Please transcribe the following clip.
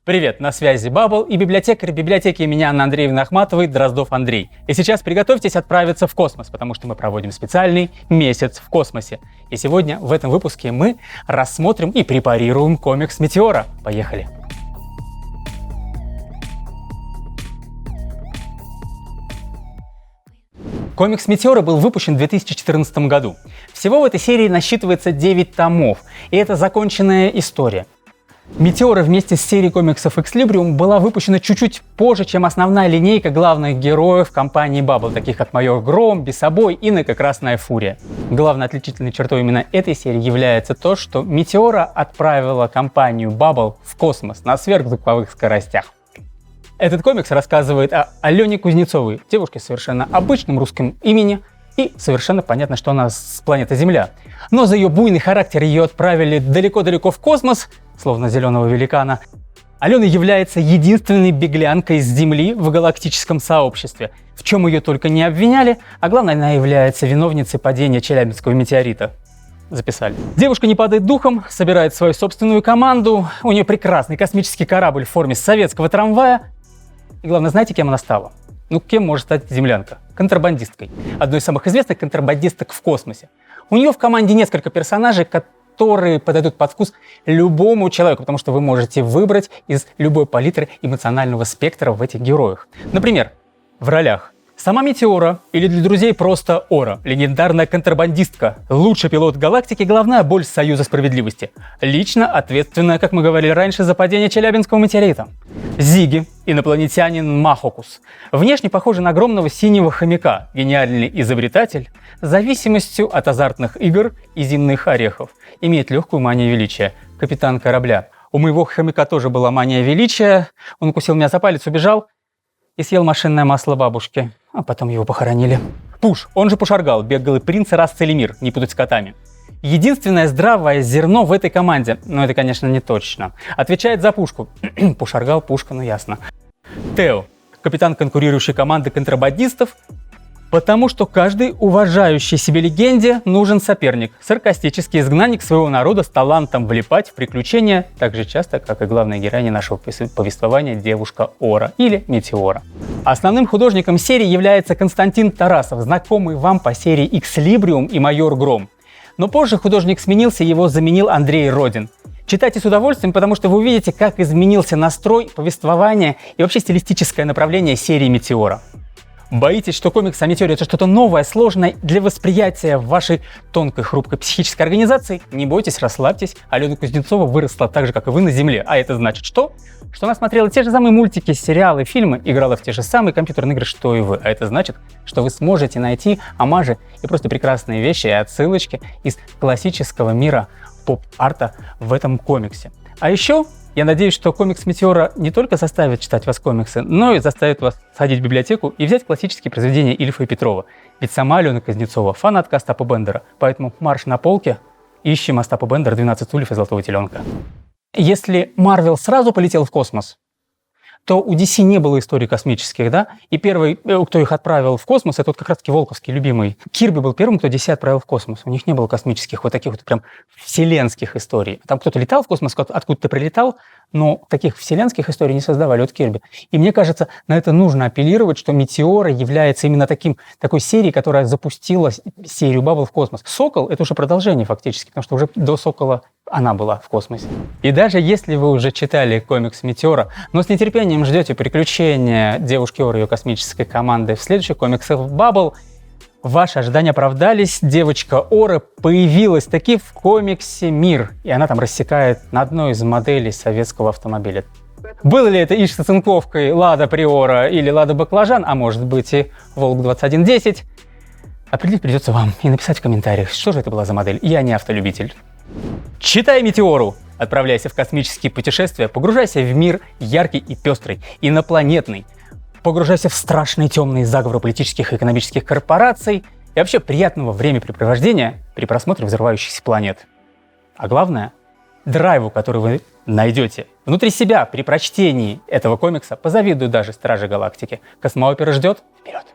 Привет, на связи Бабл и библиотекарь библиотеки имени Анны Андреевны Ахматовой Дроздов Андрей. И сейчас приготовьтесь отправиться в космос, потому что мы проводим специальный месяц в космосе. И сегодня в этом выпуске мы рассмотрим и препарируем комикс «Метеора». Поехали! Комикс «Метеора» был выпущен в 2014 году. Всего в этой серии насчитывается 9 томов, и это законченная история. «Метеора» вместе с серией комиксов «Экслибриум» была выпущена чуть-чуть позже, чем основная линейка главных героев компании Бабл, таких как Майор Гром, Бесобой и Инок и Красная Фурия. Главной отличительной чертой именно этой серии является то, что «Метеора» отправила компанию Бабл в космос на сверхзвуковых скоростях. Этот комикс рассказывает о Алене Кузнецовой, девушке с совершенно обычным русским именем, и совершенно понятно, что она с планеты Земля. Но за ее буйный характер ее отправили далеко-далеко в космос, словно зеленого великана. Алена является единственной беглянкой с Земли в галактическом сообществе, в чем ее только не обвиняли, а главное, она является виновницей падения Челябинского метеорита. Записали. Девушка не падает духом, собирает свою собственную команду, у нее прекрасный космический корабль в форме советского трамвая. И главное, знаете, кем она стала? Ну, кем может стать землянка? Контрабандисткой. Одной из самых известных контрабандисток в космосе. У нее в команде несколько персонажей, которые подойдут под вкус любому человеку, потому что вы можете выбрать из любой палитры эмоционального спектра в этих героях. Например, в ролях сама Метеора или для друзей просто Ора, легендарная контрабандистка, лучший пилот галактики, главная боль Союза Справедливости, лично ответственная, как мы говорили раньше, за падение Челябинского метеорита. Зиги, инопланетянин Махокус, внешне похожий на огромного синего хомяка, гениальный изобретатель, с зависимостью от азартных игр и земных орехов, имеет легкую манию величия, капитан корабля. У моего хомяка тоже была мания величия, он укусил меня за палец, убежал и съел машинное масло бабушки, а потом его похоронили. Пуш, он же Пушаргал, беглый принц расы Лемир, не путать с котами. Единственное здравое зерно в этой команде, но это, конечно, не точно, отвечает за пушку. Пушаргал, пушка, ну ясно. Тео, капитан конкурирующей команды контрабандистов, потому что каждой уважающей себе легенде нужен соперник, саркастический изгнанник своего народа с талантом влипать в приключения так же часто, как и главная героиня нашего повествования девушка Ора или Метеора. Основным художником серии является Константин Тарасов, знакомый вам по серии «Экслибриум» и «Майор Гром». Но позже художник сменился, его заменил Андрей Родин. Читайте с удовольствием, потому что вы увидите, как изменился настрой, повествование и вообще стилистическое направление серии «Метеора». Боитесь, что комикс о Метеоре — это что-то новое, сложное для восприятия в вашей тонкой, хрупкой психической организации? Не бойтесь, расслабьтесь. Алена Кузнецова выросла так же, как и вы, на Земле. А это значит что? Что она смотрела те же самые мультики, сериалы, фильмы, играла в те же самые компьютерные игры, что и вы. А это значит, что вы сможете найти омажи и просто прекрасные вещи и отсылочки из классического мира поп-арта в этом комиксе. А еще я надеюсь, что комикс «Метеора» не только заставит читать вас комиксы, но и заставит вас сходить в библиотеку и взять классические произведения Ильфа и Петрова. Ведь сама Алена Кузнецова — фанатка Остапа Бендера, поэтому марш на полке, ищем Остапа Бендера, 12 стульев и Золотого теленка. Если Марвел сразу полетел в космос, то у DC не было историй космических, да? И первый, кто их отправил в космос, это вот как раз-таки Волковский, любимый. Кирби был первым, кто DC отправил в космос. У них не было космических, вот таких вот прям вселенских историй. Там кто-то летал в космос, откуда-то прилетал, но таких вселенских историй не создавали от Кирби. И мне кажется, на это нужно апеллировать, что «Метеора» является именно такой серией, которая запустила серию Бабл в космос. «Сокол» — это уже продолжение фактически, потому что уже до «Сокола» она была в космосе. И даже если вы уже читали комикс «Метеора», но с нетерпением ждете приключения девушки Оры и ее космической команды в следующих комиксах Бабл, ваши ожидания оправдались. Девочка Ора появилась таки в комиксе «Мир», и она там рассекает на одной из моделей советского автомобиля. Было ли это Иж с оцинковкой Лада Приора или Лада Баклажан, а может быть и Волк 2110? Определить придется вам и написать в комментариях, что же это была за модель. Я не автолюбитель. Читай «Метеору», отправляйся в космические путешествия, погружайся в мир яркий и пестрый, инопланетный, погружайся в страшные темные заговоры политических и экономических корпораций и вообще приятного времяпрепровождения при просмотре взрывающихся планет. А главное, драйву, который вы найдете внутри себя при прочтении этого комикса, позавидую даже Стражи Галактики. Космоопера ждет. Вперед!